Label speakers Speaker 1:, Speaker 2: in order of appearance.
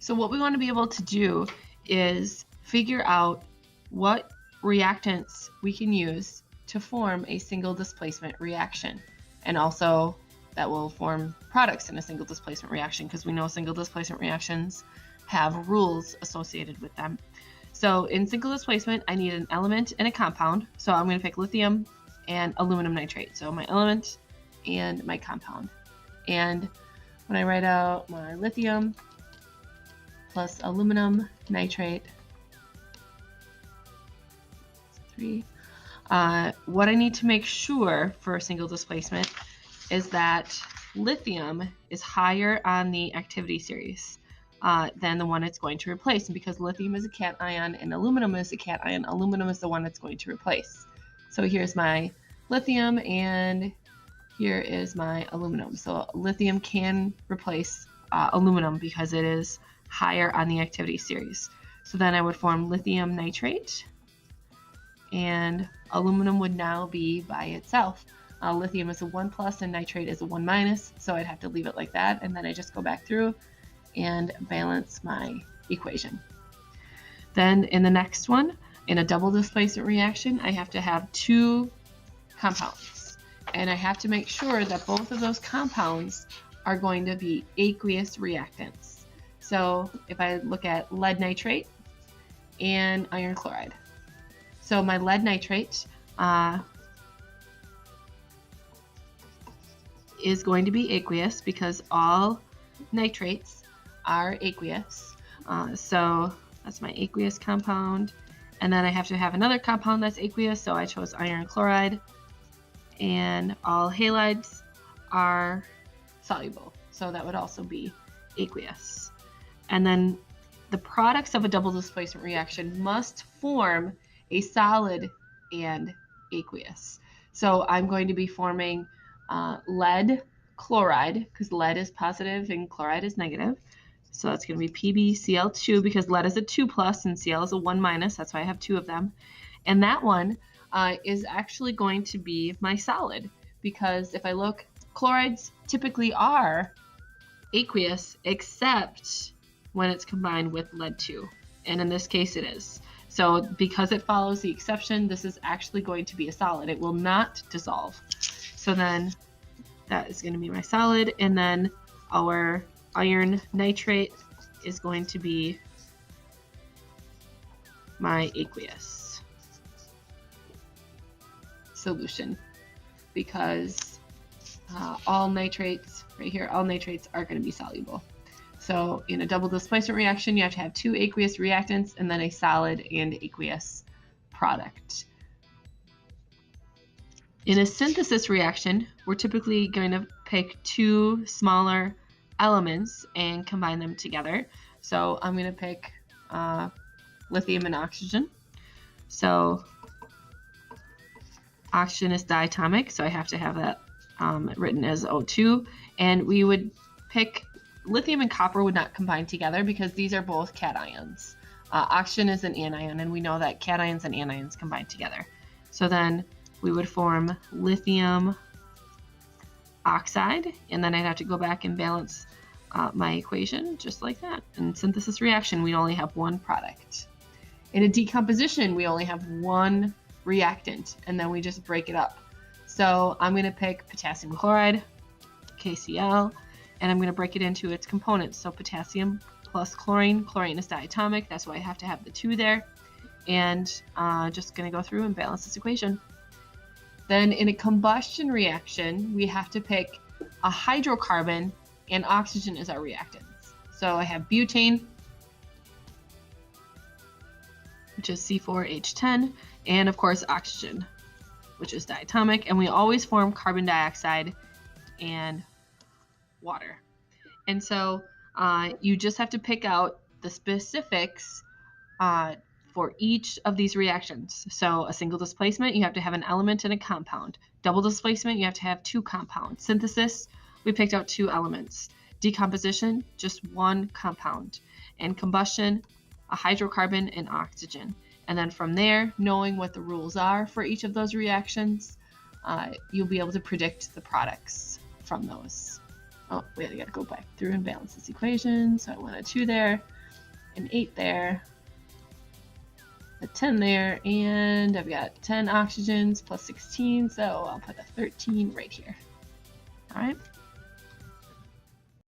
Speaker 1: So what we want to be able to do is figure out what reactants we can use to form a single displacement reaction. And also that will form products in a single displacement reaction, because we know single displacement reactions have rules associated with them. So in single displacement, I need an element and a compound. So I'm going to pick lithium and aluminum nitrate. So my element and my compound. And when I write out my lithium plus aluminum nitrate, 3, what I need to make sure for a single displacement is that lithium is higher on the activity series than the one it's going to replace. And because lithium is a cation and aluminum is a cation, aluminum is the one it's going to replace. So here's my lithium and here is my aluminum. So lithium can replace aluminum because it is higher on the activity series. So then I would form lithium nitrate, and aluminum would now be by itself. Lithium is a 1+ and nitrate is a 1-, so I'd have to leave it like that, and then I just go back through and balance my equation. Then in the next one, in a double displacement reaction, I have to have 2 compounds, and I have to make sure that both of those compounds are going to be aqueous reactants. So if I look at lead nitrate and iron chloride. So my lead nitrate is going to be aqueous because all nitrates are aqueous. So that's my aqueous compound. And then I have to have another compound that's aqueous, so I chose iron chloride. And all halides are soluble, so that would also be aqueous. And then the products of a double displacement reaction must form a solid and aqueous. So I'm going to be forming lead chloride, because lead is positive and chloride is negative. So that's going to be PbCl2, because lead is a 2+ and Cl is a 1-. That's why I have 2 of them. And that one is actually going to be my solid, because if I look, chlorides typically are aqueous except when it's combined with lead-2. And in this case it is. So because it follows the exception, this is actually going to be a solid. It will not dissolve. So then that is going to be my solid, and then our iron nitrate is going to be my aqueous solution, because all nitrates, right here, all nitrates are going to be soluble. So in a double displacement reaction, you have to have 2 aqueous reactants and then a solid and aqueous product. In a synthesis reaction, we're typically going to pick 2 smaller elements and combine them together. So I'm going to pick lithium and oxygen. So oxygen is diatomic, so I have to have that written as O2. And we would pick lithium and copper would not combine together because these are both cations. Oxygen is an anion, and we know that cations and anions combine together. So then we would form lithium oxide, and then I'd have to go back and balance my equation just like that. In synthesis reaction, we only have 1 product. In a decomposition, we only have 1 reactant, and then we just break it up. So I'm going to pick potassium chloride, KCl, and I'm going to break it into its components. So potassium plus chlorine. Chlorine is diatomic, that's why I have to have the 2 there. And just going to go through and balance this equation. Then in a combustion reaction, we have to pick a hydrocarbon, and oxygen is our reactants. So I have butane, which is C4H10, and of course oxygen, which is diatomic, and we always form carbon dioxide and water. And so you just have to pick out the specifics for each of these reactions. So a single displacement, you have to have an element and a compound. Double displacement, you have to have 2 compounds. Synthesis, we picked out 2 elements. Decomposition, just 1 compound. And combustion, a hydrocarbon and oxygen. And then from there, knowing what the rules are for each of those reactions, you'll be able to predict the products from those. Oh, wait, I gotta go back through and balance this equation. So I want a 2 there. an 8 there, a 10 there, and I've got 10 oxygens plus 16, so I'll put a 13 right here. All right.